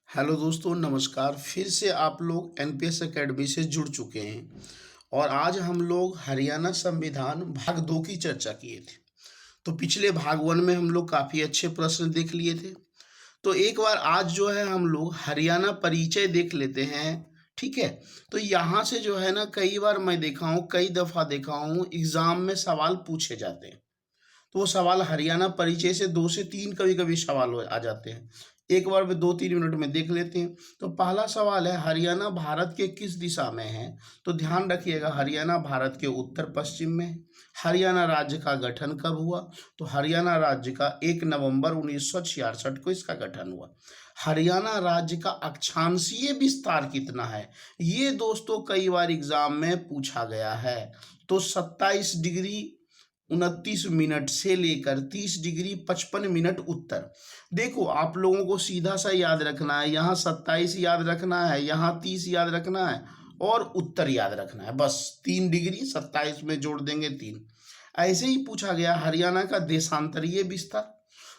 Hello दोस्तों, नमस्कार। फिर से आप लोग एनपीएस एकेडमी से जुड़ चुके हैं और आज हम लोग हरियाणा संविधान भाग 2 की चर्चा किए थे। तो पिछले भाग 1 में हम लोग काफ़ी अच्छे प्रश्न देख लिए थे। तो एक बार आज जो है हम लोग हरियाणा परिचय देख लेते हैं। ठीक है। तो यहाँ से जो है ना, कई बार मैं देखा हूँ, कई दफ़ा देखा हूँ एग्ज़ाम में सवाल पूछे जाते हैं। तो वो सवाल हरियाणा परिचय से 2 से 3 कभी-कभी सवाल हो आ जाते हैं। एक बार में 2-3 मिनट में देख लेते हैं। तो पहला सवाल है, हरियाणा भारत के किस दिशा में है? तो ध्यान रखिएगा, हरियाणा भारत के उत्तर-पश्चिम में है। हरियाणा राज्य का गठन कब हुआ? तो हरियाणा राज्य का 1 नवंबर 1966 को इसका गठन हुआ। हरियाणा राज्य का अक्षांशीय विस्तार कितना है? ये दोस्तों कई बार एग्ज़ाम में पूछा गया है। तो 27 डिग्री 29 मिनट से लेकर 30 डिग्री 55 मिनट उत्तर। देखो, आप लोगों को सीधा सा याद रखना है, यहाँ 27 याद रखना है, यहाँ 30 याद रखना है और उत्तर याद रखना है। बस 3 डिग्री 27 में जोड़ देंगे 3। ऐसे ही पूछा गया हरियाणा का देशांतरीय विस्तार।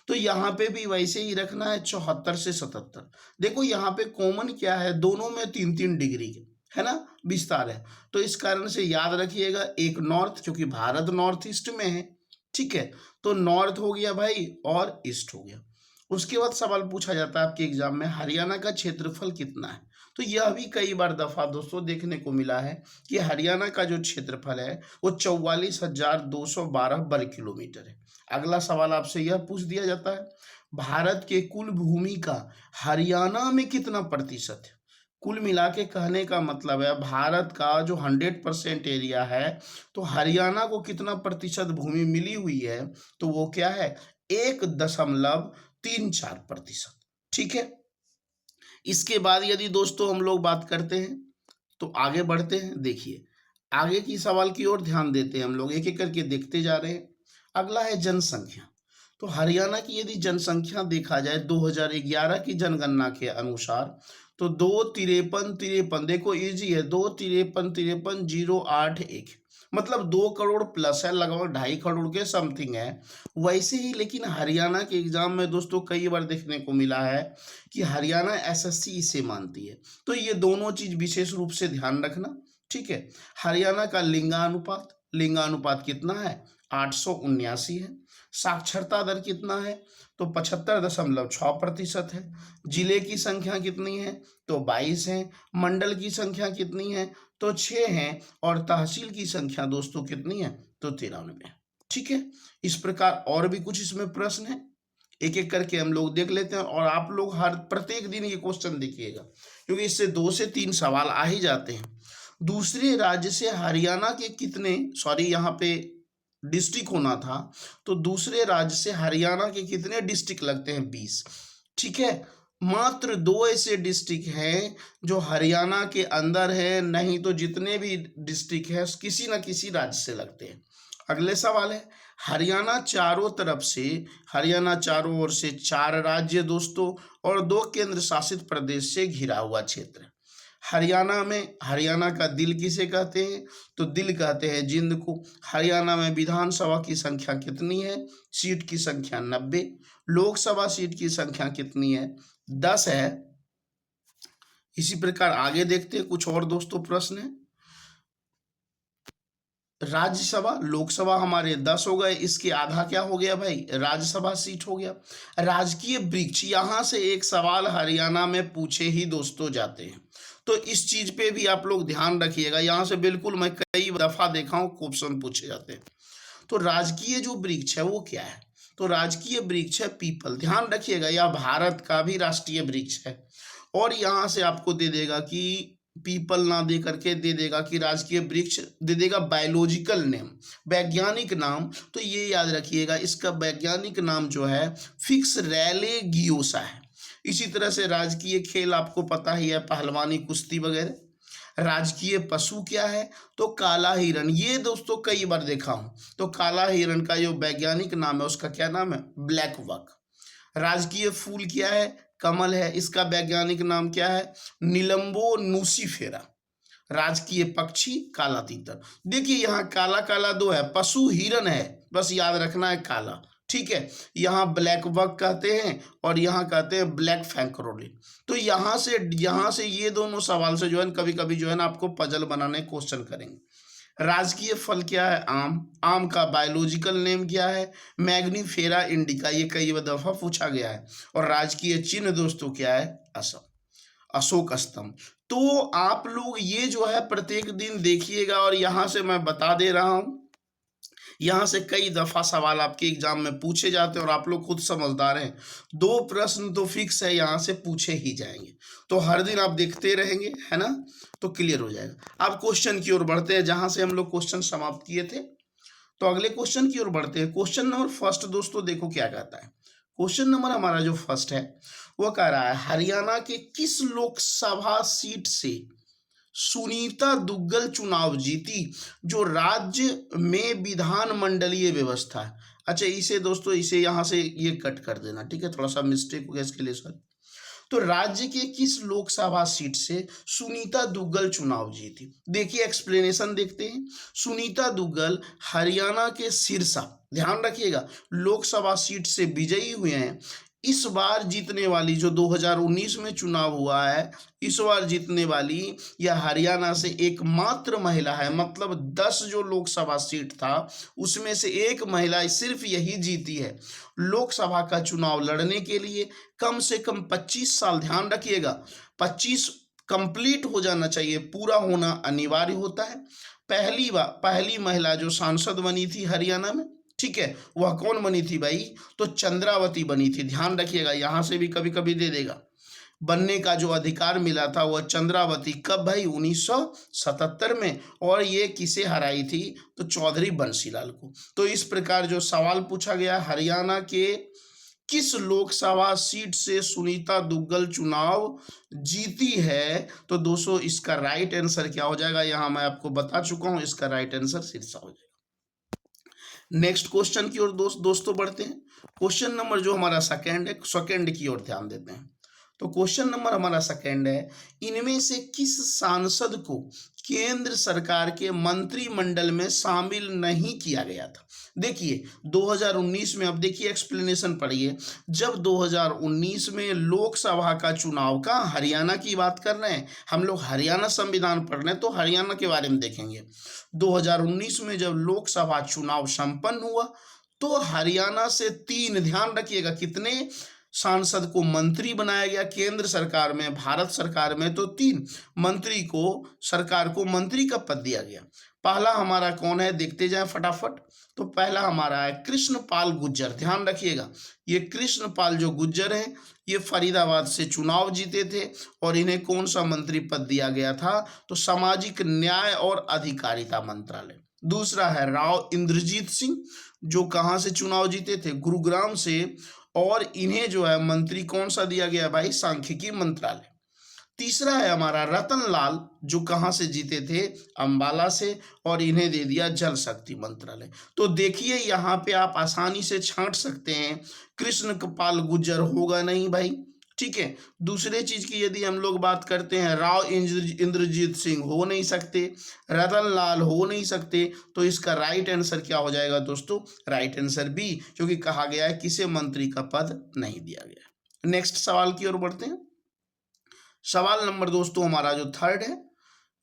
तो यहाँ पे भी वैसे ही रखना है 74 से 77। देखो यहाँ पे कॉमन क्या है, दोनों में 3-3 डिग्री है ना, विस्तार है। तो इस कारण से याद रखिएगा, एक नॉर्थ, क्योंकि भारत नॉर्थ ईस्ट में है। ठीक है। तो नॉर्थ हो गया भाई और ईस्ट हो गया। उसके बाद सवाल पूछा जाता है आपके एग्जाम में, हरियाणा का क्षेत्रफल कितना है? तो यह भी कई बार दफा दोस्तों देखने को मिला है कि हरियाणा का जो क्षेत्रफल है वो 44,212 वर्ग किलोमीटर है। अगला सवाल आपसे यह पूछ दिया जाता है, भारत के कुल भूमि का हरियाणा में कितना प्रतिशत है? कुल मिला के कहने का मतलब है भारत का जो 100% एरिया है, तो हरियाणा को कितना प्रतिशत भूमि मिली हुई है? तो वो क्या है, 1.34%। ठीक है। इसके बाद यदि दोस्तों हम लोग बात करते हैं तो आगे बढ़ते हैं। देखिए, आगे की सवाल की ओर ध्यान देते हैं, हम लोग एक एक करके देखते जा रहे हैं। अगला है जनसंख्या। तो हरियाणा की यदि जनसंख्या देखा जाए 2011 की जनगणना के अनुसार, तो 2 53 53, देखो इजी है, 2 53 53 081, मतलब 2 करोड़ प्लस है, लगभग 2.5 करोड़ के समथिंग है। वैसे ही लेकिन हरियाणा के एग्जाम में दोस्तों कई बार देखने को मिला है कि हरियाणा एसएससी इसे मानती है। तो ये दोनों चीज विशेष रूप से ध्यान रखना। ठीक है। हरियाणा का लिंगानुपात कितना है? 879 है। साक्षरता दर कितना है? तो 75.6% है। जिले की संख्या कितनी है? तो 22 है। मंडल की संख्या कितनी है? तो 6 है। और तहसील की संख्या दोस्तों कितनी है? तो 93 है। ठीक है। इस प्रकार और भी कुछ इसमें प्रश्न है, एक एक करके हम लोग देख लेते हैं। और आप लोग हर प्रत्येक दिन ये क्वेश्चन देखिएगा, क्योंकि इससे 2 से 3 सवाल आ ही जाते हैं। दूसरे राज्य से हरियाणा के कितने, सॉरी यहाँ पे डिस्ट्रिक्ट होना था, तो दूसरे राज्य से हरियाणा के कितने डिस्ट्रिक्ट लगते हैं? 20। ठीक है। मात्र 2 ऐसे डिस्ट्रिक्ट हैं जो हरियाणा के अंदर है, नहीं तो जितने भी डिस्ट्रिक्ट है किसी न किसी राज्य से लगते हैं। अगले सवाल है, हरियाणा चारों तरफ से, हरियाणा चारों ओर से 4 राज्य दोस्तों और 2 केंद्र शासित प्रदेश से घिरा हुआ क्षेत्र है। हरियाणा में, हरियाणा का दिल किसे कहते हैं? तो दिल कहते हैं जिंद को। हरियाणा में विधानसभा की संख्या कितनी है? सीट की संख्या 90। लोकसभा सीट की संख्या कितनी है? 10 है। इसी प्रकार आगे देखते हैं, कुछ और दोस्तों प्रश्न है। राज्यसभा लोकसभा हमारे 10 हो गए, इसके आधा क्या हो गया भाई? राज्यसभा सीट हो गया। राजकीय वृक्ष, यहां से एक सवाल हरियाणा में पूछे ही दोस्तों जाते हैं, तो इस चीज पे भी आप लोग ध्यान रखिएगा। यहां से बिल्कुल मैं कई दफा देखा हूं क्वेश्चन पूछे जाते हैं। तो राजकीय जो वृक्ष है वो क्या है? तो राजकीय वृक्ष है पीपल। ध्यान रखिएगा, यह भारत का भी राष्ट्रीय वृक्ष है। और यहां से आपको दे देगा कि पीपल ना दे करके दे देगा कि राजकीय वृक्ष, दे देगा बायोलॉजिकल नेम, वैज्ञानिक नाम। तो ये याद रखिएगा, इसका वैज्ञानिक नाम जो है फिक्स रैले गियोसा है। इसी तरह से राजकीय खेल आपको पता ही है, पहलवानी, कुश्ती वगैरह। राजकीय पशु क्या है? तो काला हिरण। ये दोस्तों कई बार देखा हूं। तो काला हिरण का जो वैज्ञानिक नाम है उसका क्या नाम है? Black buck. राजकीय फूल क्या है? कमल है। इसका वैज्ञानिक नाम क्या है? निलंबो नूसीफेरा। राजकीय पक्षी काला तीतर। देखिए यहाँ काला काला दो है, पशु हिरण है, बस याद रखना है काला। ठीक है, यहाँ ब्लैक बक कहते हैं और यहाँ कहते हैं ब्लैक फैंक्रोलिन। तो यहाँ से ये दोनों सवाल से जो है कभी कभी जो है ना आपको पजल बनाने क्वेश्चन करेंगे। राजकीय फल क्या है? आम। आम का बायोलॉजिकल नेम क्या है? मैग्नीफेरा इंडिका, ये कई दफा पूछा गया है। और राजकीय चिन्ह दोस्तों क्या है? अशोक स्तंभ। तो आप लोग ये जो है प्रत्येक दिन देखिएगा, और यहाँ से मैं बता दे रहा हूँ, यहाँ से कई दफा सवाल आपके एग्जाम में पूछे जाते हैं और आप लोग खुद समझदार हैं। 2 प्रश्न तो फिक्स है, यहाँ से पूछे ही जाएंगे, तो हर दिन आप देखते रहेंगे, है ना, तो क्लियर हो जाएगा। अब क्वेश्चन की ओर बढ़ते हैं, जहां से हम लोग क्वेश्चन समाप्त किए थे, तो अगले क्वेश्चन की ओर बढ़ते हैं। क्वेश्चन नंबर फर्स्ट दोस्तों देखो क्या कहता है। क्वेश्चन नंबर हमारा जो फर्स्ट है वो कह रहा है, हरियाणा के किस लोकसभा सीट से सुनीता दुग्गल चुनाव जीती जो राज्य में विधानमंडलीय व्यवस्था है? अच्छा, इसे दोस्तों इसे यहां से ये कट कर देना, ठीक है, थोड़ा सा मिस्टेक हो गया इसके लिए सर। तो राज्य के किस लोकसभा सीट से सुनीता दुग्गल चुनाव जीती? देखिए एक्सप्लेनेशन देखते हैं। सुनीता दुग्गल हरियाणा के सिरसा, ध्यान रखिएगा, लोकसभा सीट से विजयी हुए हैं। इस बार जीतने वाली, जो 2019 में चुनाव हुआ है, इस बार जीतने वाली यह हरियाणा से एकमात्र महिला है। मतलब 10 जो लोकसभा सीट था उसमें से एक महिला सिर्फ यही जीती है। लोकसभा का चुनाव लड़ने के लिए कम से कम 25 साल, ध्यान रखिएगा, 25 कंप्लीट हो जाना चाहिए, पूरा होना अनिवार्य होता है। पहली महिला जो सांसद बनी थी हरियाणा में, ठीक है, वह कौन बनी थी भाई? तो चंद्रावती बनी थी। ध्यान रखिएगा, यहां से भी कभी कभी दे देगा। बनने का जो अधिकार मिला था वह चंद्रावती, कब भाई? 1977 में। और ये किसे हराई थी? तो चौधरी बंसीलाल को। तो इस प्रकार जो सवाल पूछा गया, हरियाणा के किस लोकसभा सीट से सुनीता दुग्गल चुनाव जीती है, तो दोस्तों इसका राइट आंसर क्या हो जाएगा? यहां मैं आपको बता चुका हूं, इसका राइट आंसर सिरसा हो जाएगा। नेक्स्ट क्वेश्चन की ओर दोस्तों बढ़ते हैं। क्वेश्चन नंबर जो हमारा सेकंड है, सेकंड की ओर ध्यान देते हैं। तो क्वेश्चन नंबर हमारा सेकंड है, इनमें से किस सांसद को केंद्र सरकार के मंत्रिमंडल में शामिल नहीं किया गया था? देखिए 2019 में, अब देखिए एक्सप्लेनेशन पढ़िए, जब 2019 में लोकसभा का चुनाव का, हरियाणा की बात कर रहे हैं हम लोग, हरियाणा संविधान पढ़ रहे हैं तो हरियाणा के बारे में देखेंगे। 2019 में जब लोकसभा चुनाव संपन्न हुआ तो हरियाणा से 3, ध्यान रखिएगा, कितने सांसद को मंत्री बनाया गया केंद्र सरकार में, भारत सरकार में, तो 3 मंत्री को, सरकार को मंत्री का पद दिया गया। पहला हमारा कौन है, देखते जाएं फटाफट। तो पहला हमारा है कृष्णपाल गुर्जर। ध्यान रखिएगा, ये कृष्णपाल जो गुर्जर हैं, ये फरीदाबाद से चुनाव जीते थे और इन्हें कौन सा मंत्री पद दिया गया था? तो सामाजिक न्याय और अधिकारिता मंत्रालय। दूसरा है राव इंद्रजीत सिंह, जो कहां से चुनाव जीते थे? गुरुग्राम से, और इन्हें जो है मंत्री कौन सा दिया गया भाई? सांख्यिकी मंत्रालय। तीसरा है हमारा रतन लाल, जो कहां से जीते थे? अंबाला से, और इन्हें दे दिया जल शक्ति मंत्रालय। तो देखिए यहाँ पे आप आसानी से छांट सकते हैं, कृष्णपाल गुर्जर होगा नहीं भाई, ठीक है। दूसरे चीज की यदि हम लोग बात करते हैं, राव इंद्रजीत सिंह हो नहीं सकते, रतन लाल हो नहीं सकते, तो इसका राइट आंसर क्या हो जाएगा दोस्तों? राइट आंसर बी, क्योंकि कहा गया है किसे मंत्री का पद नहीं दिया गया। नेक्स्ट सवाल की ओर बढ़ते हैं। सवाल नंबर दोस्तों हमारा जो थर्ड है,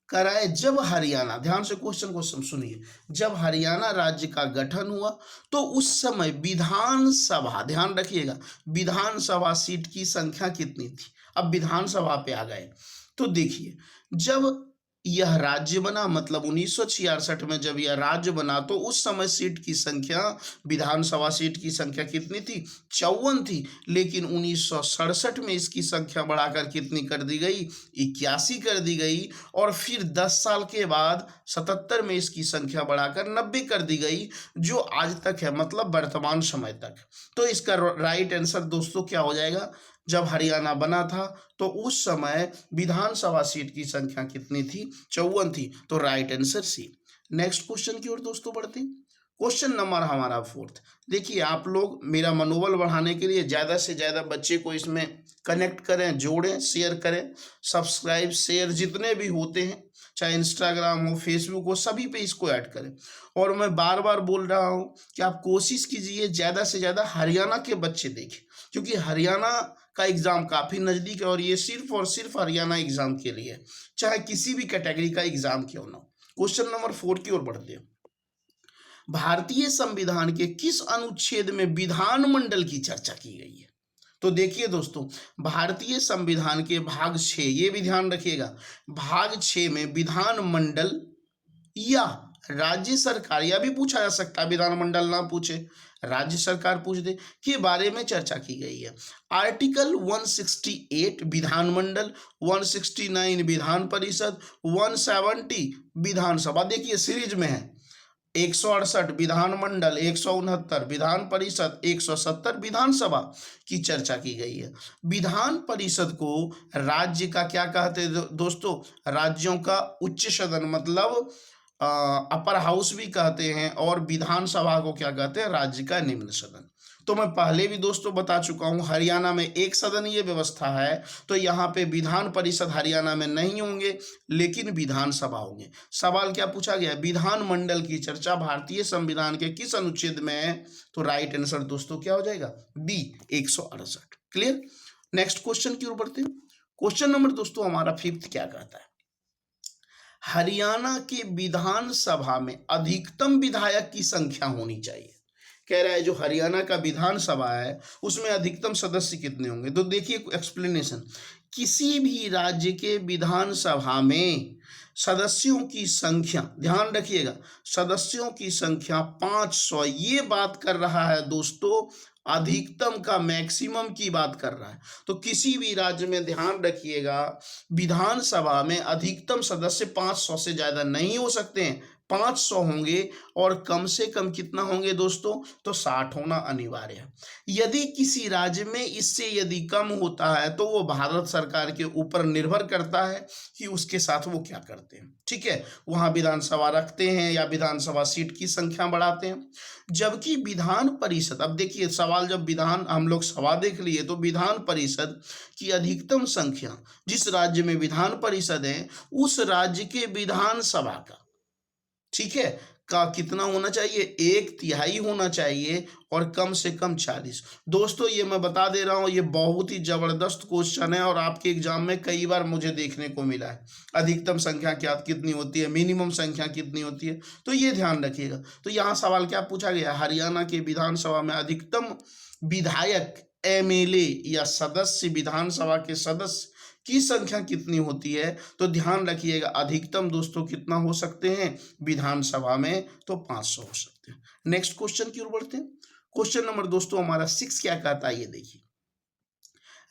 कह रहा है, जब हरियाणा, ध्यान से क्वेश्चन को सुनिए, जब हरियाणा राज्य का गठन हुआ तो उस समय विधानसभा, ध्यान रखिएगा, विधानसभा सीट की संख्या कितनी थी? अब विधानसभा पे आ गए तो देखिए, जब यह राज्य बना, मतलब 1966 में जब यह राज्य बना, तो उस समय सीट की संख्या, विधानसभा सीट की संख्या कितनी थी? 54 थी। लेकिन 1967 में इसकी संख्या बढ़ाकर कितनी कर दी गई? 81 कर दी गई। और फिर 10 साल के बाद 77 में इसकी संख्या बढ़ाकर 90 कर दी गई, जो आज तक है, मतलब वर्तमान समय तक। तो इसका राइट आंसर दोस्तों क्या हो जाएगा? जब हरियाणा बना था तो उस समय विधानसभा सीट की संख्या कितनी थी? 54 थी। तो right answer C. Next question की ओर दोस्तों बढ़ते हैं। क्वेश्चन नंबर हमारा फोर्थ। देखिए आप लोग मेरा मनोबल बढ़ाने के लिए ज़्यादा से ज़्यादा बच्चे को इसमें कनेक्ट करें, जोड़ें, शेयर करें, सब्सक्राइब शेयर जितने भी होते हैं चाहे इंस्टाग्राम हो, फेसबुक हो, सभी पे इसको ऐड करें। और मैं बार बार बोल रहा हूँ कि आप कोशिश कीजिए ज़्यादा से ज़्यादा हरियाणा के बच्चे देखें, क्योंकि हरियाणा का एग्ज़ाम काफ़ी नज़दीक है और ये सिर्फ और सिर्फ हरियाणा एग्ज़ाम के लिए, चाहे किसी भी कैटेगरी का एग्ज़ाम क्यों ना हो। क्वेश्चन नंबर 4 की ओर बढ़ते हैं। भारतीय संविधान के किस अनुच्छेद में विधानमंडल की चर्चा की गई है? तो देखिए दोस्तों, भारतीय संविधान के भाग 6, ये भी ध्यान रखिएगा, भाग 6 में विधानमंडल या राज्य सरकार, या भी पूछा जा सकता है, विधानमंडल ना पूछे राज्य सरकार पूछ दे, के बारे में चर्चा की गई है। आर्टिकल 168 विधानमंडल, 169 विधान परिषद, 170 विधानसभा, देखिए सीरीज में है। 168 विधानमंडल, 169 विधान परिषद, 170 विधानसभा की चर्चा की गई है। विधान परिषद को राज्य का क्या कहते हैं दोस्तों? राज्यों का उच्च सदन, मतलब अपर हाउस भी कहते हैं, और विधानसभा को क्या कहते हैं? राज्य का निम्न सदन। तो मैं पहले भी दोस्तों बता चुका हूं, हरियाणा में एक सदनीय व्यवस्था है, तो यहाँ पे विधान परिषद हरियाणा में नहीं होंगे, लेकिन विधानसभा होंगे। सवाल क्या पूछा गया? विधानमंडल की चर्चा भारतीय संविधान के किस अनुच्छेद में है? तो राइट आंसर दोस्तों क्या हो जाएगा? बी, 168। क्लियर? नेक्स्ट क्वेश्चन की ओर बढ़ते हैं। क्वेश्चन नंबर दोस्तों हमारा 5th क्या कहता है? हरियाणा के विधानसभा में अधिकतम विधायक की संख्या होनी चाहिए। कह रहा है जो हरियाणा का विधानसभा है उसमें अधिकतम सदस्य कितने होंगे? तो देखिए एक्सप्लेनेशन, किसी भी राज्य के विधानसभा में सदस्यों की संख्या, ध्यान रखिएगा, सदस्यों की संख्या 500, ये बात कर रहा है दोस्तों, अधिकतम का, मैक्सिमम की बात कर रहा है। तो किसी भी राज्य में ध्यान रखिएगा, विधानसभा में अधिकतम सदस्य 500 से ज्यादा नहीं हो सकते हैं, 500 होंगे, और कम से कम कितना होंगे दोस्तों? तो 60 होना अनिवार्य है। यदि किसी राज्य में इससे यदि कम होता है तो वो भारत सरकार के ऊपर निर्भर करता है कि उसके साथ वो क्या करते हैं। ठीक है, वहां विधानसभा रखते हैं या विधानसभा सीट की संख्या बढ़ाते हैं। जबकि विधान परिषद, अब देखिए सवाल, जब विधान हम लोग सभा देख लिए, तो विधान परिषद की अधिकतम संख्या, जिस राज्य में विधान परिषद है उस राज्य के विधानसभा का, ठीक है, का कितना होना चाहिए? 1/3 होना चाहिए, और कम से कम 40। दोस्तों ये मैं बता दे रहा हूं, ये बहुत ही जबरदस्त क्वेश्चन है और आपके एग्जाम में कई बार मुझे देखने को मिला है। अधिकतम संख्या क्या कितनी होती है, मिनिमम संख्या कितनी होती है, तो ये ध्यान रखिएगा। तो यहाँ सवाल क्या पूछा गया? हरियाणा के विधानसभा में अधिकतम विधायक, MLA या सदस्य, विधानसभा के सदस्य की संख्या कितनी होती है? तो ध्यान रखिएगा, अधिकतम दोस्तों कितना हो सकते हैं विधानसभा में? तो 500 हो सकते हैं। नेक्स्ट क्वेश्चन की ओर बढ़ते हैं। क्वेश्चन नंबर दोस्तों हमारा 6 क्या कहता है, ये देखिए,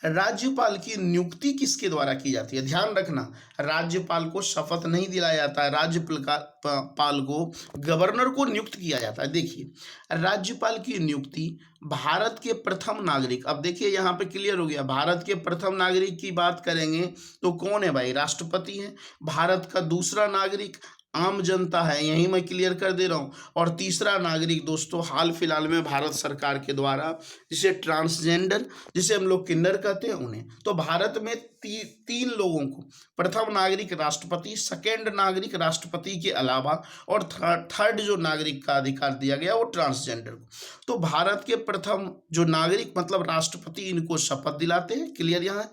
राज्यपाल की नियुक्ति किसके द्वारा की जाती है? ध्यान रखना, राज्यपाल को शपथ नहीं दिलाया जाता है, राज्यपाल को, गवर्नर को नियुक्त किया जाता है। देखिए राज्यपाल की नियुक्ति भारत के प्रथम नागरिक, अब देखिए यहाँ पे क्लियर हो गया, भारत के प्रथम नागरिक की बात करेंगे तो कौन है भाई? राष्ट्रपति है। भारत का दूसरा नागरिक आम जनता है, यही मैं क्लियर कर दे रहा हूँ। और तीसरा नागरिक दोस्तों हाल फिलहाल में भारत सरकार के द्वारा, जिसे ट्रांसजेंडर, जिसे हम लोग किन्नर कहते हैं, उन्हें। तो भारत में तीन लोगों को, प्रथम नागरिक राष्ट्रपति, सेकेंड नागरिक राष्ट्रपति के अलावा, और थर्ड जो नागरिक का अधिकार दिया गया वो ट्रांसजेंडर को। तो भारत के प्रथम जो नागरिक मतलब राष्ट्रपति, इनको शपथ दिलाते हैं। क्लियर यहाँ?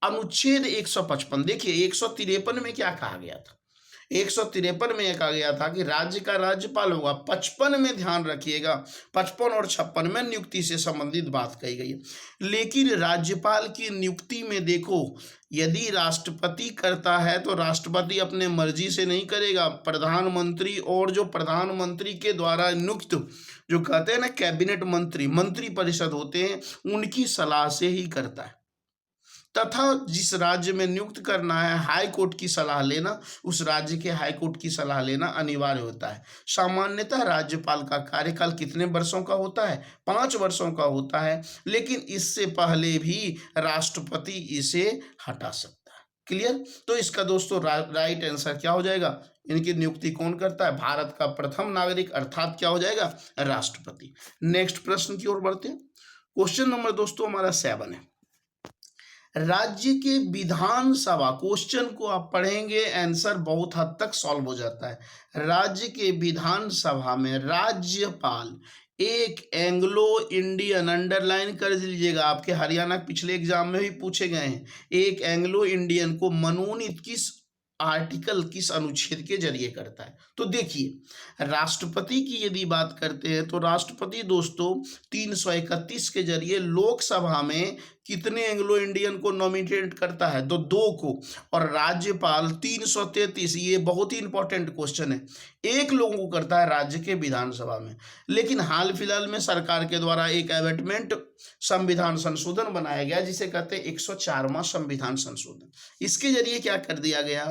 अनुच्छेद 155, देखिए 153 में क्या कहा गया था? 153 में यह कहा गया था कि राज्य का राज्यपाल होगा। 55 में ध्यान रखिएगा, 55 और 56 में नियुक्ति से संबंधित बात कही गई है। लेकिन राज्यपाल की नियुक्ति में देखो, यदि राष्ट्रपति करता है तो राष्ट्रपति अपने मर्जी से नहीं करेगा, प्रधानमंत्री और जो प्रधानमंत्री के द्वारा नियुक्त, जो कहते हैं ना कैबिनेट मंत्री, मंत्री परिषद होते हैं, उनकी सलाह से ही करता है। तथा जिस राज्य में नियुक्त करना है, हाई कोर्ट की सलाह लेना, उस राज्य के हाई कोर्ट की सलाह लेना अनिवार्य होता है। सामान्यतः राज्यपाल का कार्यकाल कितने वर्षों का होता है? 5 वर्षों का होता है, लेकिन इससे पहले भी राष्ट्रपति इसे हटा सकता है। क्लियर? तो इसका दोस्तों राइट आंसर क्या हो जाएगा? इनकी नियुक्ति कौन करता है? भारत का प्रथम नागरिक, अर्थात क्या हो जाएगा? राष्ट्रपति। नेक्स्ट प्रश्न की ओर बढ़ते हैं। क्वेश्चन नंबर दोस्तों हमारा 7 है। राज्य के विधानसभा, क्वेश्चन को आप पढ़ेंगे आंसर बहुत हद तक सॉल्व हो जाता है। राज्य के विधानसभा में राज्यपाल एक एंग्लो इंडियन, अंडरलाइन कर लीजिएगा, आपके हरियाणा पिछले एग्जाम में भी पूछे गए हैं, एक एंग्लो इंडियन को मनोनीत किस आर्टिकल, किस अनुच्छेद के जरिए करता है। तो देखिए राष्ट्रपति की यदि बात करते हैं तो राष्ट्रपति दोस्तों 331 के जरिए लोकसभा में कितने एंग्लो इंडियन को नॉमिनेट करता है? तो 2 को। और राज्यपाल 333, ये बहुत ही इंपॉर्टेंट क्वेश्चन है, 1 लोगों को करता है राज्य के विधानसभा में। लेकिन हाल फिलहाल में सरकार के द्वारा एक एमेंडमेंट, संविधान संशोधन बनाया गया जिसे कहते हैं 104वां संविधान संशोधन। इसके जरिए क्या कर दिया गया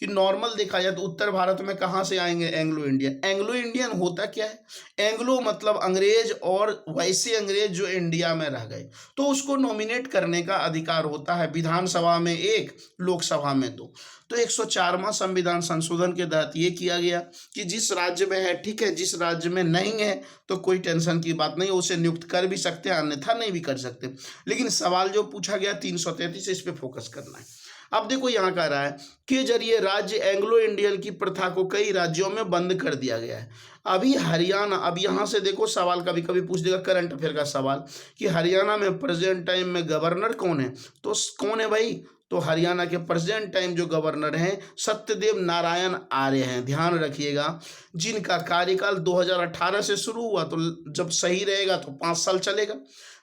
कि नॉर्मल देखा जाए तो उत्तर भारत में कहाँ से आएंगे एंग्लो इंडियन। एंग्लो इंडियन होता क्या है? एंग्लो मतलब अंग्रेज, और वैसे अंग्रेज जो इंडिया में रह गए, तो उसको नॉमिनेट करने का अधिकार होता है, विधानसभा में 1, लोकसभा में 2। तो 104वां संविधान संशोधन के तहत ये किया गया कि जिस राज्य में है ठीक है, जिस राज्य में नहीं है तो कोई टेंशन की बात नहीं, उसे नियुक्त कर भी सकते हैं, अन्यथा नहीं भी कर सकते। लेकिन सवाल जो पूछा गया 333, इस पे फोकस करना है। अब देखो यहाँ कह रहा है के जरिए राज्य एंग्लो इंडियन की प्रथा को कई राज्यों में बंद कर दिया गया है। अभी हरियाणा, अब यहाँ से देखो सवाल कभी कभी पूछ देगा करंट अफेयर का सवाल कि हरियाणा में प्रेजेंट टाइम में गवर्नर कौन है? तो कौन है भाई? तो हरियाणा के प्रेजेंट टाइम जो गवर्नर हैं सत्यदेव नारायण आर्य हैं, ध्यान रखिएगा, जिनका कार्यकाल 2018 से शुरू हुआ, तो जब सही रहेगा तो 5 साल चलेगा।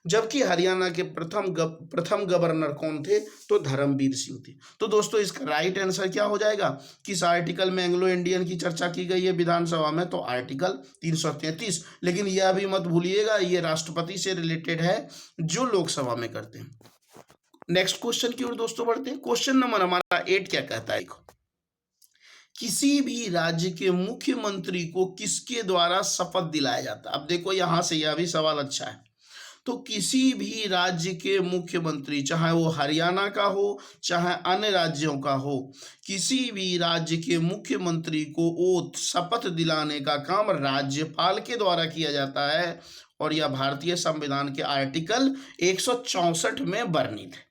जबकि हरियाणा के प्रथम गवर्नर कौन थे? तो धर्मवीर सिंह थे। तो दोस्तों इसका राइट आंसर क्या हो जाएगा? किस आर्टिकल में एंग्लो इंडियन की चर्चा की गई है विधानसभा में? तो आर्टिकल 333। लेकिन यह भी मत भूलिएगा ये राष्ट्रपति से रिलेटेड है जो लोकसभा में करते हैं। नेक्स्ट क्वेश्चन की ओर दोस्तों बढ़ते हैं। क्वेश्चन नंबर हमारा 8 क्या कहता है? किसी भी राज्य के मुख्यमंत्री को किसके द्वारा शपथ दिलाया जाता है? अब देखो यहां से यह भी सवाल अच्छा है। तो किसी भी राज्य के मुख्यमंत्री, चाहे वो हरियाणा का हो चाहे अन्य राज्यों का हो, किसी भी राज्य के मुख्यमंत्री को ओथ, शपथ दिलाने का काम राज्यपाल के द्वारा किया जाता है, और यह भारतीय संविधान के आर्टिकल 164 में वर्णित है।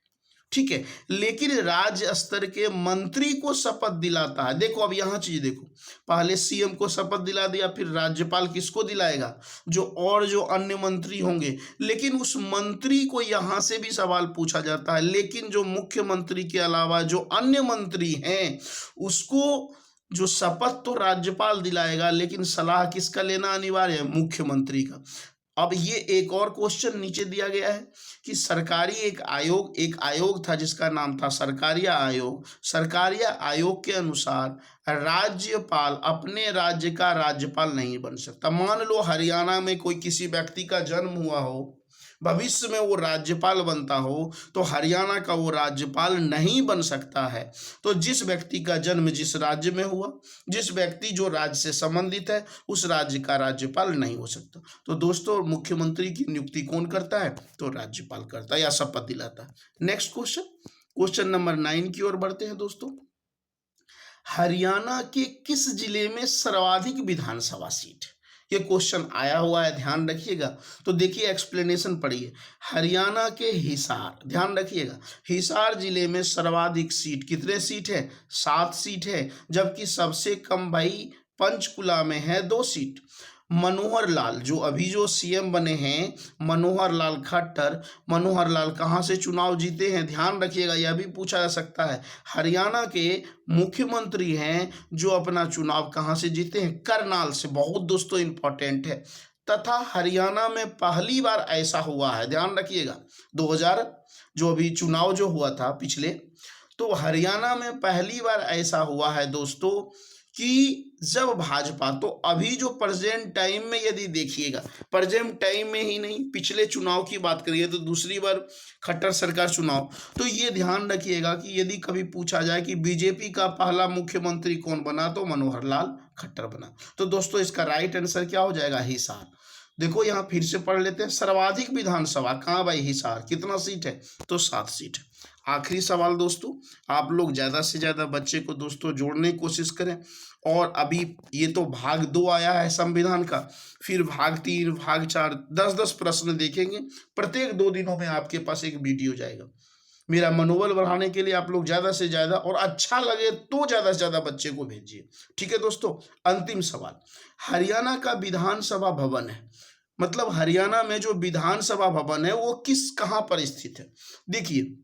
ठीक है, लेकिन राज्य स्तर के मंत्री को शपथ दिलाता है। देखो अब यहां चीज देखो, पहले सीएम को शपथ दिला दिया, फिर राज्यपाल किसको दिलाएगा? जो अन्य मंत्री होंगे। लेकिन उस मंत्री को यहां से भी सवाल पूछा जाता है, लेकिन जो मुख्यमंत्री के अलावा जो अन्य मंत्री हैं उसको जो शपथ तो राज्यपाल दिलाएगा, लेकिन सलाह किसका लेना अनिवार्य है? मुख्यमंत्री का। अब ये एक और क्वेश्चन नीचे दिया गया है कि सरकारी एक आयोग था जिसका नाम था सरकारिया आयोग। सरकारिया आयोग के अनुसार राज्यपाल अपने राज्य का राज्यपाल नहीं बन सकता। मान लो हरियाणा में कोई किसी व्यक्ति का जन्म हुआ हो, भविष्य में वो राज्यपाल बनता हो, तो हरियाणा का वो राज्यपाल नहीं बन सकता है। तो जिस व्यक्ति का जन्म जिस राज्य में हुआ, जिस व्यक्ति जो राज्य से संबंधित है, उस राज्य का राज्यपाल नहीं हो सकता। तो दोस्तों मुख्यमंत्री की नियुक्ति कौन करता है? तो राज्यपाल करता है या शपथ दिलाता है। नेक्स्ट क्वेश्चन, क्वेश्चन नंबर 9 की ओर बढ़ते हैं दोस्तों। हरियाणा के किस जिले में सर्वाधिक विधानसभा सीट? ये क्वेश्चन आया हुआ है, ध्यान रखिएगा। तो देखिए एक्सप्लेनेशन पढ़िए। हरियाणा के हिसार, ध्यान रखिएगा, हिसार जिले में सर्वाधिक सीट, कितने सीट है? 7 सीट है। जबकि सबसे कम भाई पंचकुला में है 2 सीट। मनोहर लाल जो अभी जो सीएम बने हैं, मनोहर लाल खट्टर, मनोहर लाल कहाँ से चुनाव जीते हैं? ध्यान रखिएगा, यह भी पूछा जा सकता है। हरियाणा के मुख्यमंत्री हैं जो अपना चुनाव कहाँ से जीते हैं? करनाल से। बहुत दोस्तों इंपॉर्टेंट है। तथा हरियाणा में पहली बार ऐसा हुआ है, ध्यान रखिएगा, 2000 जो अभी चुनाव जो हुआ था पिछले, तो हरियाणा में पहली बार ऐसा हुआ है दोस्तों कि जब भाजपा, तो अभी जो प्रेजेंट टाइम में यदि देखिएगा, प्रेजेंट टाइम में ही नहीं, पिछले चुनाव की बात करिए तो दूसरी बार खट्टर सरकार चुनाव, तो ये ध्यान रखिएगा कि यदि कभी पूछा जाए कि बीजेपी का पहला मुख्यमंत्री कौन बना, तो मनोहर लाल खट्टर बना। तो दोस्तों इसका राइट आंसर क्या हो जाएगा? हिसार। देखो यहाँ फिर से पढ़ लेते हैं। सर्वाधिक विधानसभा कहाँ भाई? हिसार। कितना सीट है? तो 7 सीट है। आखिरी सवाल दोस्तों, आप लोग ज़्यादा से ज़्यादा बच्चे को दोस्तों जोड़ने की कोशिश करें। और अभी ये तो भाग 2 आया है संविधान का, फिर भाग 3, भाग 4, 10-10 प्रश्न देखेंगे। प्रत्येक 2 दिनों में आपके पास एक वीडियो जाएगा। मेरा मनोबल बढ़ाने के लिए आप लोग ज़्यादा से ज़्यादा और अच्छा लगे तो ज़्यादा से ज़्यादा बच्चे को भेजिए। ठीक है दोस्तों, अंतिम सवाल, हरियाणा का विधानसभा भवन है, मतलब हरियाणा में जो विधानसभा भवन है वो कहाँ पर स्थित है। देखिए,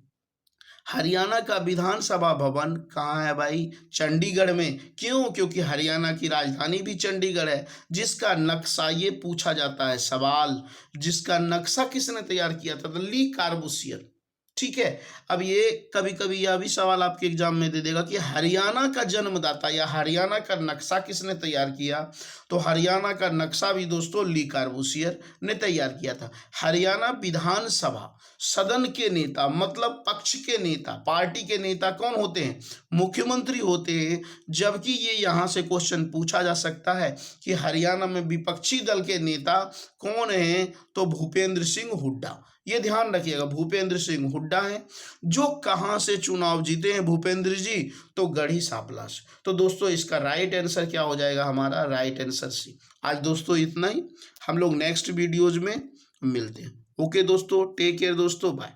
हरियाणा का विधानसभा भवन कहाँ है भाई? चंडीगढ़ में। क्यों? क्योंकि हरियाणा की राजधानी भी चंडीगढ़ है। जिसका नक्शा, ये पूछा जाता है सवाल, जिसका नक्शा किसने तैयार किया था? तो ली कार्बूसियर। ठीक है। अब ये कभी कभी यह भी सवाल आपके एग्जाम में दे देगा कि हरियाणा का जन्मदाता या हरियाणा का नक्शा किसने तैयार किया? तो हरियाणा का नक्शा भी दोस्तों ली कार्बूसियर ने तैयार किया था। हरियाणा विधानसभा सदन के नेता, मतलब पक्ष के नेता, पार्टी के नेता कौन होते हैं? मुख्यमंत्री होते हैं। जबकि ये यहाँ से क्वेश्चन पूछा जा सकता है कि हरियाणा में विपक्षी दल के नेता कौन हैं? तो भूपेंद्र सिंह हुड्डा। ये ध्यान रखिएगा, भूपेंद्र सिंह हुड्डा है। जो कहाँ से चुनाव जीते हैं भूपेंद्र जी? तो गढ़ी सांपला से। तो दोस्तों इसका राइट आंसर क्या हो जाएगा? हमारा राइट आंसर सी। आज दोस्तों इतना ही, हम लोग नेक्स्ट वीडियोज में मिलते हैं। ओके दोस्तों, टेक केयर दोस्तों, बाय।